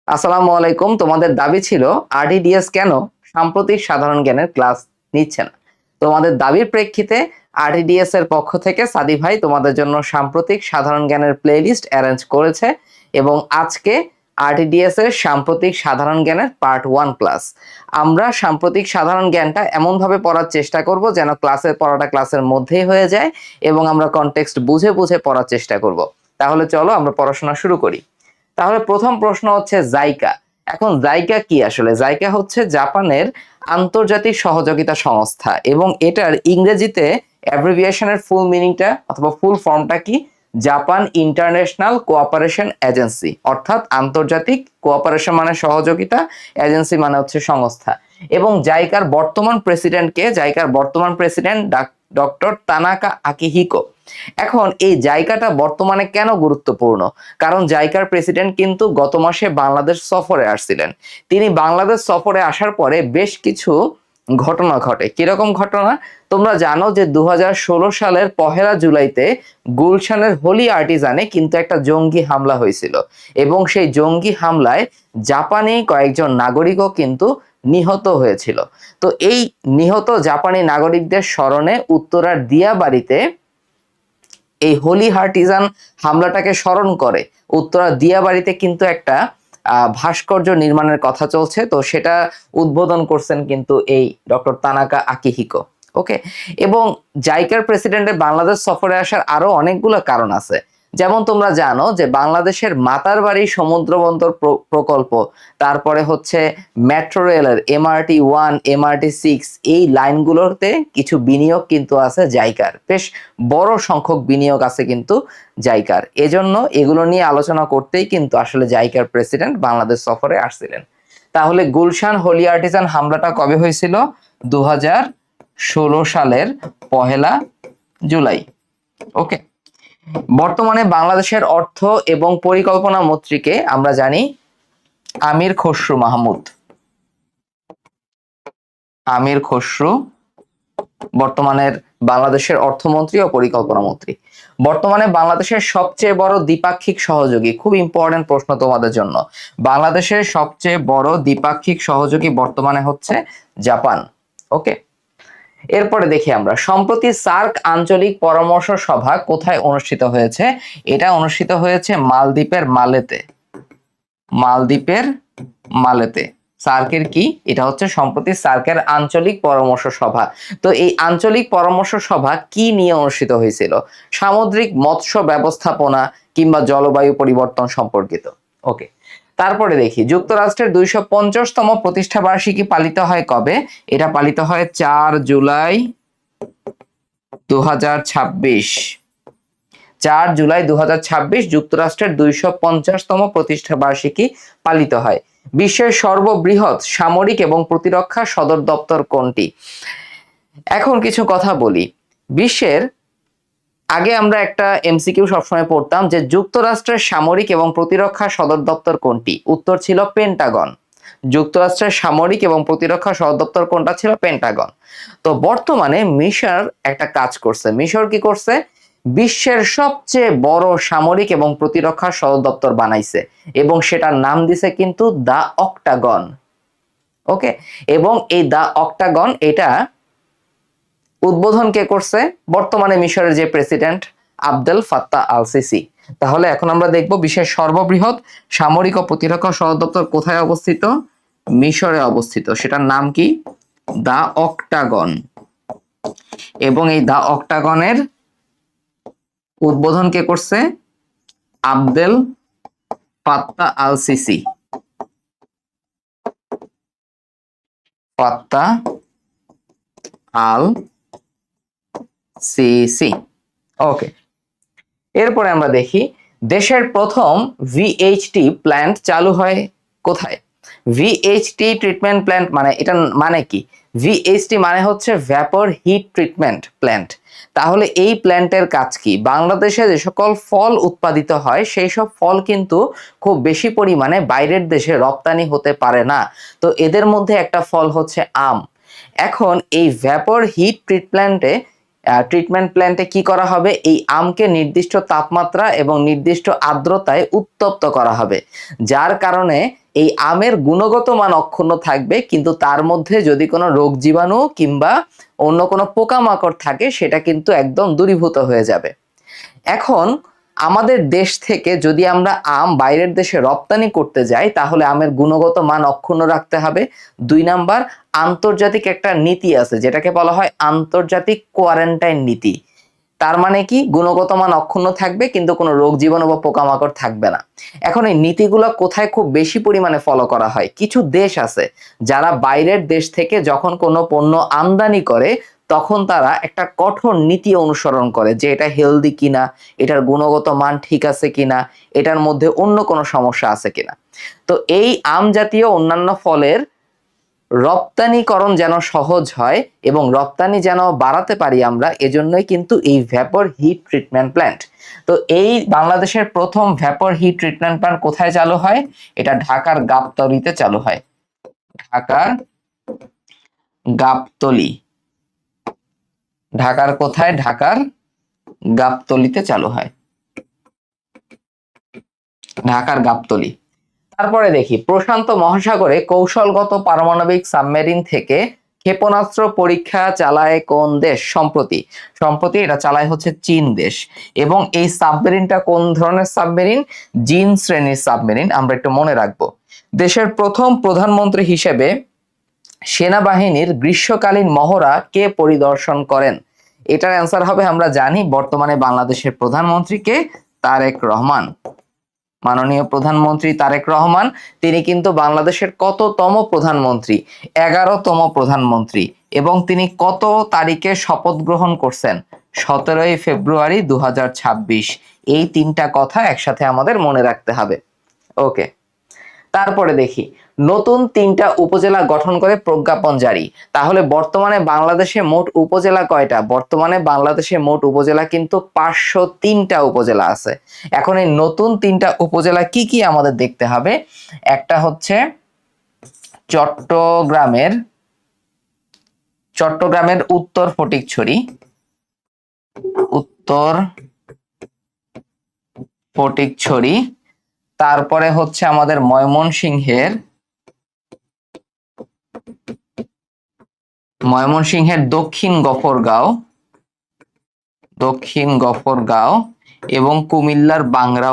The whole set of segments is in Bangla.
আসসালামু আলাইকুম। তোমাদের দাবি ছিল আরটিডিএস কেন সাম্প্রতিক সাধারণ জ্ঞানের ক্লাস নিচ্ছে না। তোমাদের দাবির প্রেক্ষিতে আরটিডিএস এর পক্ষ থেকে সাদি ভাই তোমাদের জন্য সাম্প্রতিক সাধারণ জ্ঞানের প্লেলিস্ট অ্যারেঞ্জ করেছে এবং আজকে আরটিডিএস এর সাম্প্রতিক সাধারণ জ্ঞানের পার্ট 1 ক্লাস। আমরা সাম্প্রতিক সাধারণ জ্ঞানটা এমনভাবে পড়ার চেষ্টা করব যেন ক্লাসের পড়াটা ক্লাসের মধ্যেই হয়ে যায় এবং আমরা কনটেক্সট বুঝে বুঝে পড়ার চেষ্টা করব। তাহলে চলো আমরা পড়াশোনা শুরু করি। তাহলে প্রথম প্রশ্ন হচ্ছে জাইকা। এখন জাইকা কি? আসলে জাইকা হচ্ছে জাপানের আন্তর্জাতিক সহযোগিতা সংস্থা এবং এটার ইংরেজিতে অ্যাব্রিভিয়েশনের ফুল মিনিংটা অথবা ফুল ফর্মটা কি? জাপান ইন্টারন্যাশনাল কোঅপারেশন এজেন্সি, অর্থাৎ আন্তর্জাতিক কোঅপারেশন মানে সহযোগিতা, এজেন্সি মানে হচ্ছে সংস্থা। এবং জাইকার বর্তমান প্রেসিডেন্ট কে? জাইকার বর্তমান প্রেসিডেন্ট ডক্টর তানাকা আকিহিকো। এখন এই জায়গাটা বর্তমানে কেন গুরুত্বপূর্ণ? কারণ জাইকার প্রেসিডেন্ট কিন্তু গত মাসে বাংলাদেশ সফরে আসছিলেন। তিনি বাংলাদেশ সফরে আসার পরে বেশ কিছু ঘটনা ঘটে। কিরকম ঘটনা? তোমরা জানো যে 2016 সালের 1 জুলাইতে গুলশানের হোলি আর্টিজানে কিন্তু একটা জঙ্গি হামলা হয়েছিল এবং সেই জঙ্গি হামলায় জাপানি কয়েকজন নাগরিকও কিন্তু নিহত হয়েছিল। তো এই নিহত জাপানি নাগরিকদের স্মরণে উত্তরার দিয়াবাড়িতে এই হোলি হার্টিজান হামলাটাকে স্মরণ করে উত্তরা দিয়াবাড়িতে কিন্তু একটা ভাস্কর্য নির্মাণের কথা চলছে। তো সেটা উদ্বোধন করছেন কিন্তু এই ডক্টর তানাকা আকিহিকো। ওকে। এবং জাইকার প্রেসিডেন্টের বাংলাদেশ সফরে আসার আরো অনেকগুলো কারণ আছে। যেমন তোমরা জানো যে বাংলাদেশের মাতারবাড়ি সমুদ্র বন্দর প্রকল্প, তারপরে হচ্ছে মেট্রো রেলের MRT-1 MRT-6 এই লাইনগুলোতে কিছু বিনিয়োগ কিন্তু আছে জাইকার, বেশ বড় সংখ্যক বিনিয়োগ আছে কিন্তু জাইকার। এজন্য এগুলো নিয়ে আলোচনা করতেই কিন্তু আসলে জাইকার প্রেসিডেন্ট বাংলাদেশ সফরে আসছিলেন। তাহলে গুলশান হোলি আর্টিজান হামলাটা কবে হয়েছিল? 2016 সালের 1 জুলাই। ওকে। বর্তমানে বাংলাদেশের অর্থ এবং পরিকল্পনা মন্ত্রীকে আমরা জানি আমির খসরু মাহমুদ। আমির খসরু বর্তমানের বাংলাদেশের অর্থমন্ত্রী ও পরিকল্পনা মন্ত্রী। বর্তমানে বাংলাদেশের সবচেয়ে বড় দ্বিপাক্ষিক সহযোগী, খুব ইম্পর্টেন্ট প্রশ্ন তোমাদের জন্য, বাংলাদেশের সবচেয়ে বড় দ্বিপাক্ষিক সহযোগী বর্তমানে হচ্ছে জাপান। ওকে। এরপরে দেখি আমরা সম্প্রতি সার্ক আঞ্চলিক পরামর্শ সভা কোথায় অনুষ্ঠিত হয়েছে? এটা অনুষ্ঠিত হয়েছে মালদ্বীপের মালেতে। মালদ্বীপের মালেতে। সার্কের কি? এটা হচ্ছে সম্প্রতি সার্কের আঞ্চলিক পরামর্শ সভা। তো এই আঞ্চলিক পরামর্শ সভা কি নিয়ে অনুষ্ঠিত হয়েছিল? সামুদ্রিক মৎস্য ব্যবস্থাপনা কিংবা জলবায়ু পরিবর্তন সম্পর্কিত। ওকে। তারপরে দেখি যুক্তরাষ্ট্রের 250তম প্রতিষ্ঠা বার্ষিকী পালিত হয় কবে? এটা পালিত হয় 4 জুলাই 2026। 4 জুলাই 2026 যুক্তরাষ্ট্রের 250তম প্রতিষ্ঠা বার্ষিকী পালিত হয়। বিশ্বের সর্ববৃহৎ সামরিক এবং প্রতিরক্ষা সদর দপ্তর কোনটি? এখন কিছু কথা বলি। বিশ্বের আগে আমরা একটা এমসিকিউ সবসময় পড়তাম যে যুক্তরাষ্ট্রের সামরিক এবং প্রতিরক্ষা সদর দপ্তর কোনটি? উত্তর ছিল পেন্টাগন। যুক্তরাষ্ট্রের সামরিক এবং প্রতিরক্ষা সদর দপ্তর কোনটা ছিল? পেন্টাগন। তো বর্তমানে মিশর একটা কাজ করছে। মিশর কি করছে? বিশ্বের সবচেয়ে বড় সামরিক এবং প্রতিরক্ষা সদর দপ্তর বানাইছে এবং সেটার নাম দিছে কিন্তু দা অক্টাগন। ওকে। এবং এই দা অক্টাগন এটা উদ্বোধন কে করছে? বর্তমানে মিশরের যে president Abdel Fattah al CC. তাহলে এখন আমরা দেখব বিশ্বের সর্ববৃহৎ সামরিক ও প্রতিরক্ষা সদর দপ্তর কোথায় অবস্থিত? মিশরে অবস্থিত। সেটার নাম কি? The Octagon. এবং এই দা অক্টাগনের উদ্বোধন কে করছে? Abdel Fattah al Sisi. Fattah al Sisi. Okay. এরপরে আমরা দেখি দেশের প্রথম ভিএইচটি প্ল্যান্ট চালু হয় কোথায়? ভিএইচটি ট্রিটমেন্ট প্ল্যান্ট মানে এটা মানে কি? ভিএইচটি মানে হচ্ছে ভ্যাপর হিট ট্রিটমেন্ট প্ল্যান্ট। তাহলে এই প্ল্যান্টের কাজ কি? বাংলাদেশে যে সকল ফল উৎপাদিত হয় সেই সব ফল কিন্তু খুব বেশি পরিমাণে বাইরের দেশে রপ্তানি হতে পারে না। তো এদের মধ্যে একটা ফল হচ্ছে আম। এখন এই ভ্যাপর হিট ট্রিটমেন্টে ট্রিটমেন্ট প্ল্যান্টে কি করা হবে, এই আমকে নির্দিষ্ট তাপমাত্রা এবং নির্দিষ্ট আর্দ্রতায় উত্তপ্ত করা হবে, যার কারণে এই আমের গুণগত মান অক্ষুণ্ণ থাকবে, কিন্তু তার মধ্যে যদি কোনো রোগ জীবাণু কিংবা অন্য কোনো পোকামাকড় থাকে সেটা কিন্তু একদম দূরীভূত হয়ে যাবে। এখন আমাদের দেশ থেকে যদি আমরা আম বাইরের দেশে রপ্তানি করতে যাই তাহলে আমের গুণগত মান অক্ষুণ্ণ রাখতে হবে। 2 নাম্বার, আন্তর্জাতিক একটা নীতি আছে যেটাকে বলা হয় আন্তর্জাতিক কোয়ারেন্টাইন নীতি। তার মানে কি, গুণগত মান অক্ষুণ্ণ থাকবে কিন্তু কোনো রোগ জীবাণু বা পোকামাকড় থাকবে না। এখন এই নীতিগুলো কোথায় খুব বেশি পরিমাণে ফলো করা হয়, কিছু দেশ আছে যারা বাইরের দেশ থেকে যখন কোনো পণ্য আমদানি করে তখন তারা একটা কঠোর নীতি অনুসরণ করে যে এটা হেলদি কিনা, এটার গুণগত মান ঠিক আছে কিনা, এটার মধ্যে অন্য কোনো সমস্যা আছে কিনা। তো এই আম জাতীয় অন্যান্য ফলের রপ্তানিকরণ যেন সহজ হয় এবং রপ্তানি যেন বাড়াতে পারি আমরা, এজন্যই কিন্তু এই ভ্যাপর হিট ট্রিটমেন্ট প্ল্যান্ট। তো এই বাংলাদেশের প্রথম ভ্যাপর হিট ট্রিটমেন্ট প্ল্যান্ট কোথায় চালু হয়, এটা ঢাকার গাবতলীতে চালু হয়। ঢাকার গাবতলী, ঢাকার কোথায়, ঢাকার গাবতলীতে চালু হয়, ঢাকার গাবতলী। তারপরে দেখি, প্রশান্ত মহাসাগরে কৌশলগত পারমাণবিক সাবমেরিন থেকে ক্ষেপণাস্ত্র পরীক্ষা চালায় কোন দেশ সম্প্রতি? সম্প্রতি এটা চালায় হচ্ছে চীন দেশ। এবং এই সাবমেরিনটা কোন ধরনের সাবমেরিন? জিন শ্রেণীর সাবমেরিন, আমরা একটু মনে রাখবো। দেশের প্রথম প্রধানমন্ত্রী হিসেবে সেনাবাহিনীর গ্রীষ্মকালীন মহড়া কে পরিদর্শন করেন? এটার অ্যান্সার হবে, আমরা জানি বর্তমানে বাংলাদেশের প্রধানমন্ত্রী কে, তারেক রহমান। মাননীয় প্রধানমন্ত্রী তারেক রহমান, তিনি কিন্তু বাংলাদেশের কততম প্রধানমন্ত্রী? 11তম প্রধানমন্ত্রী। এবং তিনি কত তারিখে শপথ গ্রহণ করছেন? 17ই ফেব্রুয়ারি 2026। এই 3টা কথা একসাথে আমাদের মনে রাখতে হবে। ওকে, তারপরে দেখি, নতুন 3টা উপজেলা গঠন করে প্রজ্ঞাপন জারি। তাহলে বর্তমানে বাংলাদেশে মোট উপজেলা কয়টা? বর্তমানে বাংলাদেশে মোট উপজেলা কিন্তু 503টা উপজেলা আছে। এখন এই নতুন 3টা উপজেলা কি কি আমাদের দেখতে হবে। একটা হচ্ছে চট্টগ্রামের উত্তর ফটিকছড়ি, উত্তর ফটিকছড়ি। তারপরে হচ্ছে আমাদের ময়মনসিংহের দক্ষিণ গফরগাঁও এবং কুমিল্লার বাংরা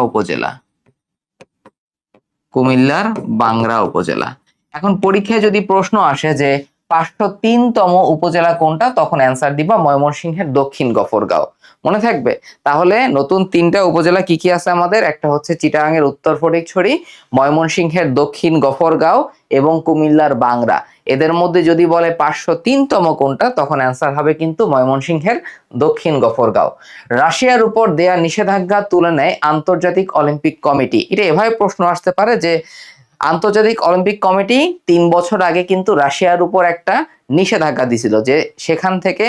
উপজেলা। এখন পরীক্ষায় যদি প্রশ্ন আসে যে 503তম উপজেলা কোনটা, তখন অ্যান্সার দিবা ময়মনসিংহের দক্ষিণ গফরগাঁও। মনে থাকবে? তাহলে নতুন 3টা উপজেলা কি কি আছে আমাদের? একটা হচ্ছে চিটাগাংয়ের উত্তর ফটিকছড়ি, ময়মনসিংহের দক্ষিণ গফরগাঁও এবং কুমিল্লার বাংরা। এদের মধ্যে যদি বলে 503তম কোনটা, তখন অ্যান্সার হবে কিন্তু ময়মনসিংহের দক্ষিণ গফরগাঁও। রাশিয়ার উপর দেয়া নিষেধাজ্ঞা তুলে নেয় আন্তর্জাতিক অলিম্পিক কমিটি। এটা এভাবে প্রশ্ন আসতে পারে যে আন্তর্জাতিক অলিম্পিক কমিটি 3 বছর আগে কিন্তু রাশিয়ার উপর একটা নিষেধাজ্ঞা দিছিল যে সেখান থেকে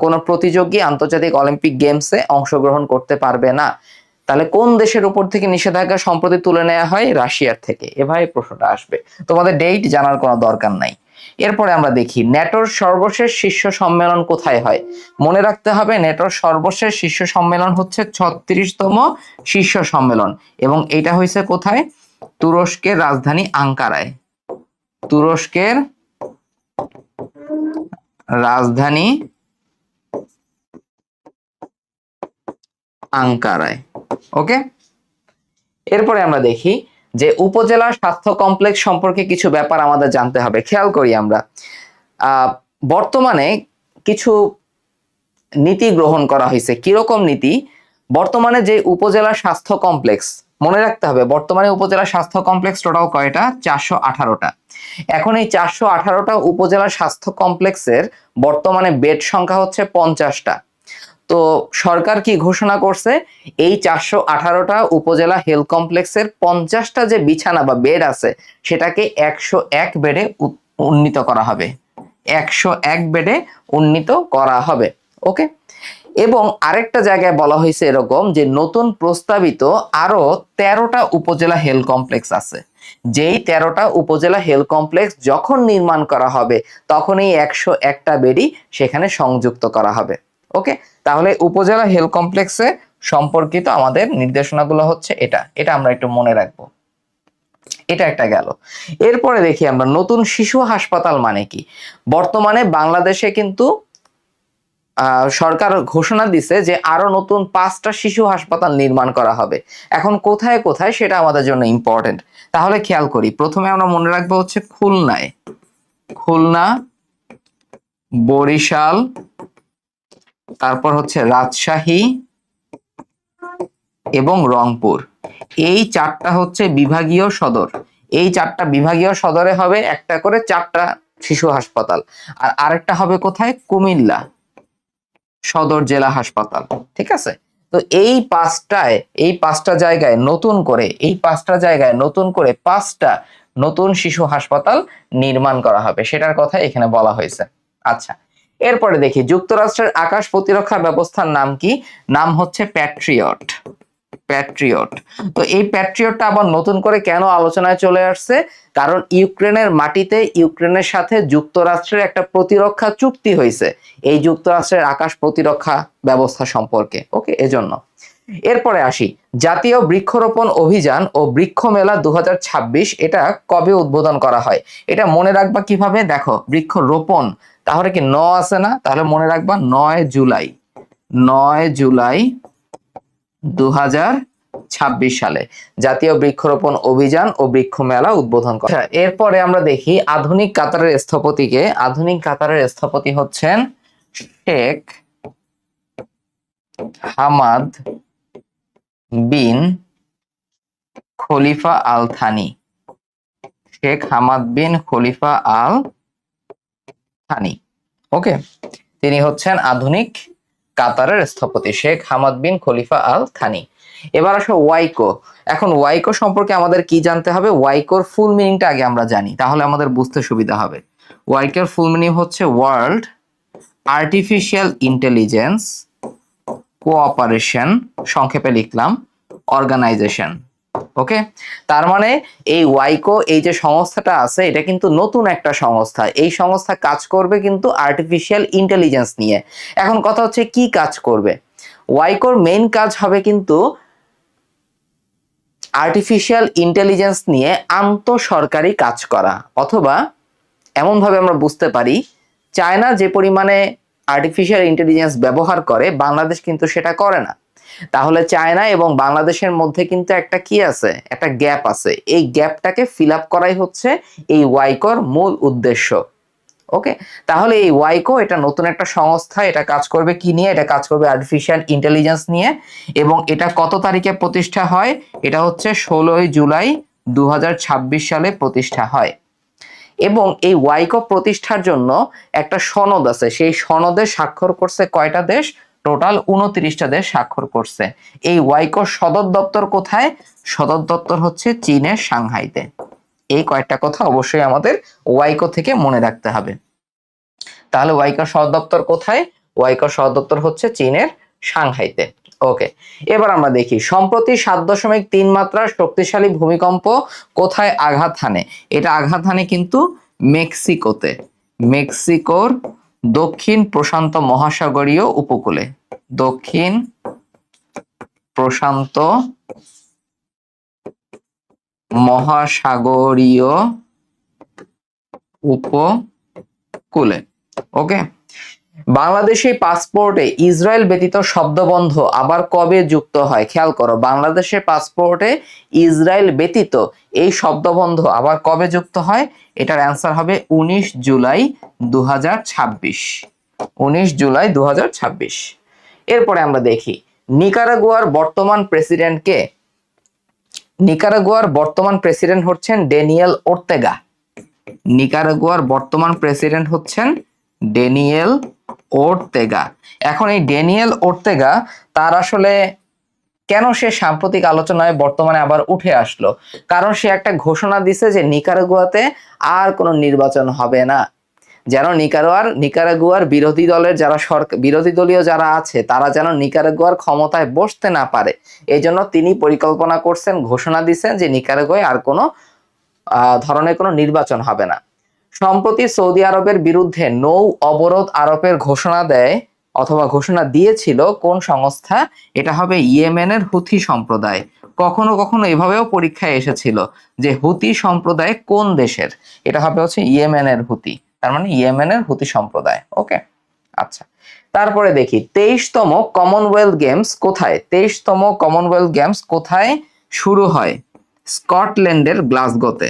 কোনো প্রতিযোগী আন্তর্জাতিক অলিম্পিক গেমসে অংশগ্রহণ করতে পারবে না। তাহলে কোন দেশের উপর থেকে নিষেধাজ্ঞা সম্প্রতি তুলে নেওয়া হয়? রাশিয়ার থেকে। এভাবে প্রশ্নটা আসবে, তোমাদের ডেট জানার কোনো দরকার নাই। এরপরে আমরা দেখি, ন্যাটোর সর্বশেষ শীর্ষ সম্মেলন কোথায় হয়? মনে রাখতে হবে, ন্যাটোর সর্বশেষ শীর্ষ সম্মেলন হচ্ছে 36তম শীর্ষ সম্মেলন এবং এটা হয়েছে কোথায়? তুরস্কের রাজধানী আঙ্কারায়। তুরস্কের রাজধানী আঙ্কারায়। ওকে, এরপরে আমরা দেখি যে উপজেলা স্বাস্থ্য কমপ্লেক্স সম্পর্কে কিছু ব্যাপার আমাদের জানতে হবে। খেয়াল করি আমরা, বর্তমানে কিছু নীতি গ্রহণ করা হয়েছে। কিরকম নীতি? বর্তমানে যে উপজেলা স্বাস্থ্য কমপ্লেক্স, মনে রাখতে হবে বর্তমানে উপজেলা স্বাস্থ্য কমপ্লেক্স টোটাল কয়টা? 418টা। এখন এই 418টা উপজেলা স্বাস্থ্য কমপ্লেক্সের বর্তমানে বেড সংখ্যা হচ্ছে 50টা। তো সরকার কি ঘোষণা করছে? এই 418টা উপজেলা হেলথ কমপ্লেক্সের 50টা যে বিছানা বা বেড আছে সেটাকে 101 বেডে উন্নীত করা হবে। 101 বেডে উন্নীত করা হবে। ওকে, এবং আরেকটা জায়গায় বলা হয়েছে এরকম যে নতুন প্রস্তাবিত আরো 13টা উপজেলা হেলথ কমপ্লেক্স আছে। যেই 13টা উপজেলা হেলথ কমপ্লেক্স যখন নির্মাণ করা হবে তখন এই 101টা বেডই সেখানে সংযুক্ত করা হবে। ওকে, তাহলে উপজেলা হেলথ কমপ্লেক্সে সম্পর্কিত আমাদের নির্দেশনাগুলো হচ্ছে এটা আমরা একটু মনে রাখবো। এটা একটা গেল। এরপরে দেখি আমরা নতুন শিশু হাসপাতাল মানে কি। বর্তমানে বাংলাদেশে কিন্তু সরকার ঘোষণা দিছে যে আরো নতুন 5টা শিশু হাসপাতাল নির্মাণ করা হবে। এখন কোথায় কোথায় সেটা আমাদের জন্য ইম্পর্টেন্ট। তাহলে খেয়াল করি, প্রথমে আমরা মনে রাখবো হচ্ছে খুলনায়, খুলনা, বরিশাল, তারপর হচ্ছে রাজশাহী এবং রংপুর। এই 4টা হচ্ছে বিভাগীয় সদর। এই 4টা বিভাগীয় সদরে হবে একটা করে 4টা শিশু হাসপাতাল। আর আরেকটা হবে কোথায়? কুমিল্লা সদর জেলা হাসপাতাল। ঠিক আছে, তো এই 5টা জায়গায় নতুন করে 5টা নতুন শিশু হাসপাতাল নির্মাণ করা হবে, সেটার কথা এখানে বলা হয়েছে। আচ্ছা, এরপরে দেখি যুক্তরাষ্ট্রের আকাশ প্রতিরক্ষা ব্যবস্থার নাম কি? নাম হচ্ছে প্যাট্রিয়ট। প্যাট্রিয়ট। তো এই প্যাট্রিয়টটা আবার নতুন করে কেন আলোচনায় চলে আসছে? কারণ ইউক্রেনের মাটিতে ইউক্রেনের সাথে যুক্তরাষ্ট্রের একটা প্রতিরক্ষা চুক্তি হয়েছে এই যুক্তরাষ্ট্রের আকাশ প্রতিরক্ষা ব্যবস্থা সম্পর্কে। ওকে, এজন্য। এরপরে আসি জাতীয় বৃক্ষরোপণ অভিযান ও বৃক্ষ মেলা 2026, এটা কবে উদ্বোধন করা হয়? এটা মনে রাখবা কিভাবে? দেখো, বৃক্ষরোপণ তাহলে কি আছে না, তাহলে মনে রাখবা 9 জুলাই 2026 সালে জাতীয় বৃক্ষরোপণ অভিযান ও বৃক্ষ মেলা উদ্বোধন করা। এরপরে আমরা দেখি আধুনিক কাতারের স্থপতিকে। আধুনিক কাতারের স্থপতি হচ্ছেন Sheikh Hamad bin Khalifa al Thani. Sheikh Hamad bin Khalifa al Thani. Okay, তিনি হচ্ছেন আধুনিক কাতারের স্থপতি Sheikh Hamad bin Khalifa al Thani. এবার আসো ওয়াইকো। এখন ওয়াইকো সম্পর্কে আমাদের কি জানতে হবে? ওয়াইকোর ফুল মিনিংটা আগে আমরা জানি, তাহলে আমাদের বুঝতে সুবিধা হবে। ওয়াইকোর ফুল মিনিং হচ্ছে ওয়ার্ল্ড আর্টিফিশিয়াল ইন্টেলিজেন্স কোঅপারেশন, সংক্ষেপে লিখলাম অর্গানাইজেশন। ওকে, তার মানে এই ওয়াইকো, এই যে সংস্থাটা আছে, এটা কিন্তু নতুন একটা সংস্থা। এই সংস্থা কাজ করবে কিন্তু আর্টিফিশিয়াল ইন্টেলিজেন্স নিয়ে। এখন কথা হচ্ছে কি কাজ করবে? ওয়াইকোর মেইন কাজ হবে কিন্তু আর্টিফিশিয়াল ইন্টেলিজেন্স নিয়ে আন্তঃসরকারি কাজ করা, অথবা এমন ভাবে আমরা বুঝতে পারি চায়না যে পরিমাণে আর্টিফিশিয়াল ইন্টেলিজেন্স ব্যবহার করে, বাংলাদেশ কিন্তু সেটা করে না। তাহলে চায়না এবং বাংলাদেশের মধ্যে কিন্তু একটা কি আছে? একটা গ্যাপ আছে। এই গ্যাপটাকে ফিল আপ করাই হচ্ছে এই ওয়াইকোর মূল উদ্দেশ্য। ওকে, তাহলে এই ওয়াইকো এটা নতুন একটা সংস্থা। এটা কাজ করবে কি নিয়ে? এটা কাজ করবে আর্টিফিশিয়াল ইন্টেলিজেন্স নিয়ে। এবং এটা কত তারিখে প্রতিষ্ঠা হয়? এটা হচ্ছে 16 জুলাই 2026 সালে প্রতিষ্ঠা হয়। এবং এই ওয়াইকো প্রতিষ্ঠার জন্য একটা সনদ আছে, সেই সনদে স্বাক্ষর করছে কয়টা দেশ? টোটাল 29টা দেশ স্বাক্ষর করছে। এই ওয়াইকো সদর দপ্তর কোথায়? সদর দপ্তর হচ্ছে চীনের সাংহাইতে। এই কয়েকটা কথা অবশ্যই আমাদের ওয়াইকো থেকে মনে রাখতে হবে। তাহলে ওয়াইকো সদর দপ্তর কোথায়? ওয়াইকো সদর দপ্তর হচ্ছে চীনের সাংহাইতে। ওকে, এবার আমরা দেখি সম্প্রতি 7.3 মাত্রার শক্তিশালী ভূমিকম্প কোথায় আঘাত হানে? এটা আঘাত হানে কিন্তু মেক্সিকোতে, মেক্সিকোর দক্ষিণ প্রশান্ত মহাসাগরীয় উপকূলে, দক্ষিণ প্রশান্ত মহাসাগরীয় উপকূলে। ওকে, বাংলাদেশি পাসপোর্টে ইসরায়েল ব্যতীত শব্দবন্ধ আবার কবে যুক্ত হয়? খেয়াল করো, বাংলাদেশের পাসপোর্টে ইসরায়েল ব্যতীত এই শব্দবন্ধ আবার কবে যুক্ত হয়? এটার অ্যান্সার হবে 19 জুলাই 2026। 19 জুলাই 2026। এরপরে আমরা দেখি নিকারাগুয়ার বর্তমান প্রেসিডেন্ট কে? নিকারাগুয়ার বর্তমান প্রেসিডেন্ট হচ্ছেন ড্যানিয়েল ওর্তেগা। নিকারাগুয়ার বর্তমান প্রেসিডেন্ট হচ্ছেন ড্যানিয়েল ওর্তেগা। এখন এই ড্যানিয়েল ওর্তেগা, তার আসলে কেন সে সাম্প্রতিক আলোচনায় বর্তমানে আবার উঠে আসলো? কারণ সে একটা ঘোষণা দিছে যে নিকারাগুয়াতে আর কোনো নির্বাচন হবে না, যেন নিকারাগুয়ার বিরোধী দলের যারা বিরোধী দলীয় যারা আছে তারা যেন নিকারাগুয়ার ক্ষমতায় বসতে না পারে। এই জন্য তিনি পরিকল্পনা করছেন, ঘোষণা দিচ্ছেন যে নিকারাগুয়ায় আর কোনো ধরনের কোনো নির্বাচন হবে না। সম্প্রতি সৌদি আরবের বিরুদ্ধে নৌ অবরোধ আরোপের ঘোষণা দেয় অথবা ঘোষণা দিয়েছিল কোন সংস্থা? এটা হবে ইয়েমেনের হুথি সম্প্রদায়। কখনো কখনো এভাবেও পরীক্ষায় এসেছিল যে হুথি সম্প্রদায় কোন দেশের? এটা হবে হচ্ছে ইয়েমেনের হুথি, তার মানে ইয়েমেনের হুথি সম্প্রদায়। ওকে, আচ্ছা, তারপরে দেখি 23তম কমনওয়েলথ গেমস কোথায়? 23তম কমনওয়েলথ গেমস কোথায় শুরু হয়? স্কটল্যান্ডের গ্লাসগোতে।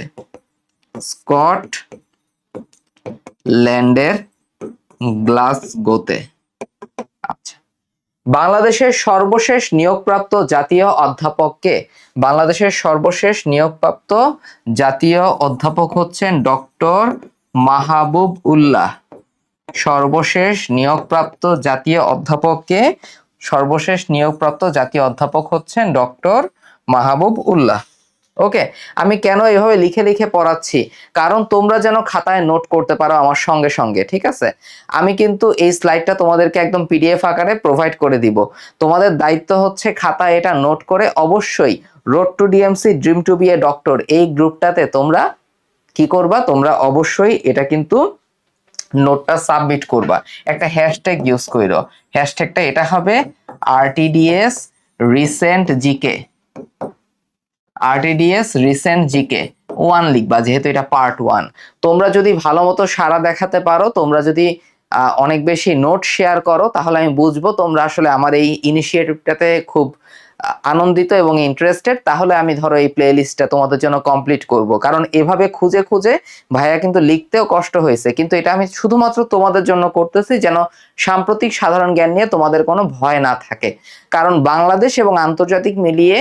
স্কটল্যান্ডের গ্লাসগোতে। আচ্ছা, বাংলাদেশের সর্বশেষ নিয়োগপ্রাপ্ত জাতীয় অধ্যাপককে? বাংলাদেশের সর্বশেষ নিয়োগপ্রাপ্ত জাতীয় অধ্যাপক হচ্ছেন ডক্টর মাহবুব উল্লাহ। সর্বশেষ নিয়োগপ্রাপ্ত জাতীয় অধ্যাপককে? সর্বশেষ নিয়োগপ্রাপ্ত জাতীয় অধ্যাপক হচ্ছেন ডক্টর মাহবুব উল্লাহ। ওকে, আমি কেন এভাবে লিখে লিখে পড়াচ্ছি? কারণ তোমরা যেন খাতায় নোট করতে পারো আমার সঙ্গে সঙ্গে, ঠিক আছে? আমি কিন্তু এই স্লাইডটা তোমাদেরকে একদম পিডিএফ আকারে প্রোভাইড করে দিব। তোমাদের দায়িত্ব হচ্ছে খাতায় এটা নোট করে অবশ্যই road to DMC dream to be a doctor এই গ্রুপটাতে তোমরা কি করবা? তোমরা অবশ্যই এটা কিন্তু নোটটা সাবমিট করবা। একটা হ্যাশট্যাগ ইউজ করো, হ্যাশট্যাগটা এটা হবে RTDS recent GK. RTDS recent GK 1 লিখবা, যেহেতু এটা পার্ট 1। তোমরা যদি ভালো মতো সাড়া দেখাতে পারো, তোমরা যদি অনেক বেশি নোট শেয়ার করো, তাহলে আমি বুঝবো তোমরা আসলে আমার এই ইনিশিয়েটিভটাতে খুব আনন্দিত এবং ইন্টারেস্টেড। তাহলে আমি ধরো এই প্লে লিস্টটা তোমাদের জন্য কমপ্লিট করব। কারণ এভাবে খুঁজে খুঁজে ভাইয়া কিন্তু লিখতেও কষ্ট হয়েছে, কিন্তু এটা আমি শুধুমাত্র তোমাদের জন্য করতেছি যেন সাম্প্রতিক সাধারণ জ্ঞান নিয়ে তোমাদের কোনো ভয় না থাকে। কারণ বাংলাদেশ এবং আন্তর্জাতিক মিলিয়ে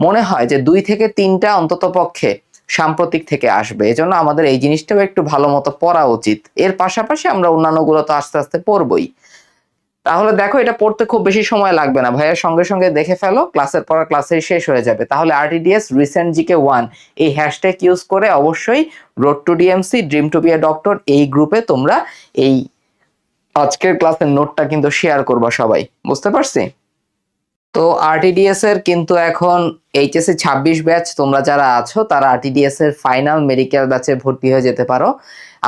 মনে হয় যে 2 থেকে 3টা অন্তত পক্ষে সাম্প্রতিক থেকে আসবে। এজন্য আমাদের এই জিনিসটাও একটু ভালো মতো পড়া উচিত। এর পাশাপাশি আমরা অন্যান্যগুলো তো আস্তে আস্তে পড়বই। তাহলে দেখো, এটা পড়তে খুব বেশি সময় লাগবে না, ভাইয়া সঙ্গে সঙ্গে দেখে ফেলো, ক্লাসের পর ক্লাসে শেষ হয়ে যাবে। তাহলে আরটিডিএস রিসেন্ট জিকে 1 এই হ্যাশট্যাগ ইউজ করে অবশ্যই road to DMC dream to be a doctor এই গ্রুপে তোমরা এই আজকের ক্লাসের নোটটা কিন্তু শেয়ার করবা সবাই। বুঝতে পারছি? তো আরটিডিএস এর কিন্তু এখন এইচএসসি 26 ব্যাচ তোমরা যারা আছো তারা আরটিডিএস এর ফাইনাল মেডিকেল ব্যাচে ভর্তি হয়ে যেতে পারো।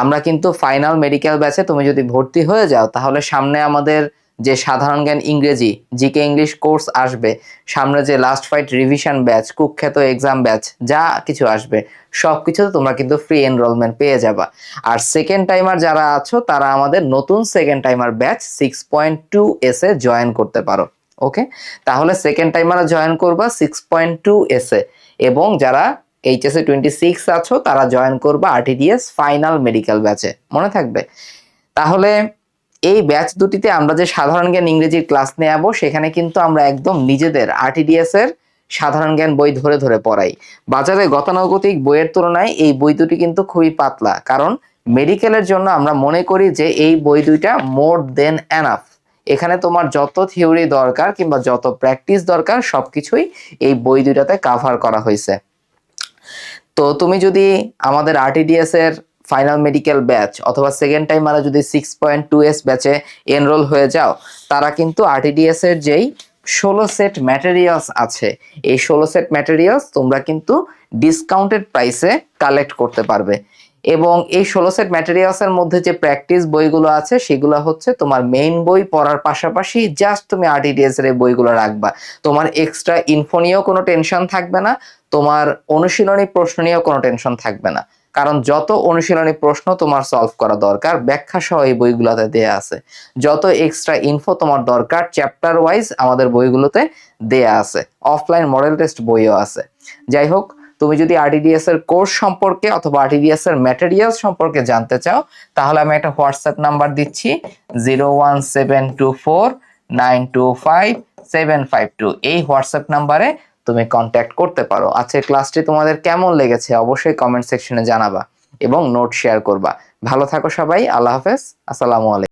আমরা কিন্তু ফাইনাল মেডিকেল ব্যাচে তুমি যদি ভর্তি হয়ে যাও, তাহলে সামনে আমাদের যে সাধারণ জ্ঞান ইংরেজি জিকে ইংলিশ কোর্স আসবে, সামনে যে লাস্ট ফাইট রিভিশন ব্যাচ, কুখ্যাত এক্সাম ব্যাচ, যা কিছু আসবে সবকিছুতে তোমরা কিন্তু ফ্রি এনরোলমেন্ট পেয়ে যাবা। আর সেকেন্ড টাইমার যারা আছো তারা আমাদের নতুন second timer batch 6.2 S A join করতে পারো। ওকে, তাহলে সেকেন্ড টাইমারা জয়েন করবা 6.2 এস এ, এবং যারা এইচএসএ 26 আছো তারা জয়েন করবা আরটিডিএস ফাইনাল মেডিকেল ব্যাচে। মনে থাকবে? তাহলে এই ব্যাচ দুটিতে আমরা যে সাধারণ জ্ঞান ইংরেজির ক্লাস নেওয়াবো, সেখানে কিন্তু আমরা একদম নিজেদের আরটিডিএস এর সাধারণ জ্ঞান বই ধরে ধরে পড়াই। বাজারে গতানুগতিক বইয়ের তুলনায় এই বই দুটি কিন্তু খুবই পাতলা, কারণ মেডিকেলের জন্য আমরা মনে করি যে এই বই দুইটা মোর দেন এনাফ। এখানে তোমার যত থিওরি দরকার কিংবা যত প্র্যাকটিস দরকার সবকিছুই এই বই দুইটাতে কাভার করা হয়েছে। তো তুমি যদি আমাদের আরটিডিএস এর ফাইনাল মেডিকেল ব্যাচ অথবা সেকেন্ড টাইমারা যদি 6.2 এস ব্যাচে এনরোল হয়ে যাও, তারা কিন্তু আরটিডিএস এর যেই 16 সেট ম্যাটেরিয়ালস আছে, এই 16 সেট ম্যাটেরিয়ালস তোমরা কিন্তু ডিসকাউন্টেড প্রাইসে কালেক্ট করতে পারবে। এবং এই 16 সেট ম্যাটেরিয়ালস এর মধ্যে যে প্র্যাকটিস বইগুলো আছে সেগুলো হচ্ছে তোমার মেইন বই পড়ার পাশাপাশি জাস্ট তুমি আরটিডিএস এর বইগুলো রাখবা। তোমার এক্সট্রা ইনফো নিয়েও কোনো টেনশন থাকবে না, তোমার অনুশীলনী প্রশ্ন নিয়েও কোনো টেনশন থাকবে না। কারণ যত অনুশীলনী প্রশ্ন তোমার সলভ করা দরকার ব্যাখ্যা সহ এই বইগুলোতে দেয়া আছে। যত এক্সট্রা ইনফো তোমার দরকার চ্যাপ্টার ওয়াইজ আমাদের বইগুলোতে দেয়া আছে। অফলাইন মডেল টেস্ট বইও আছে। যাই হোক, তুমি যদি আরটিডিএস এর কোর্স সম্পর্কে অথবা আরটিডিএস এর ম্যাটেরিয়াল সম্পর্কে জানতে চাও, তাহলে আমি একটা হোয়াটসঅ্যাপ নাম্বার দিচ্ছি 01724925752। এই হোয়াটসঅ্যাপ নাম্বারে তুমি কন্ট্যাক্ট করতে পারো। আজকের ক্লাসটি তোমাদের কেমন লেগেছে অবশ্যই কমেন্ট সেকশনে জানাবা এবং নোট শেয়ার করবা। ভালো থাকো সবাই, আল্লাহ হাফেজ, আসসালামু আলাইকুম।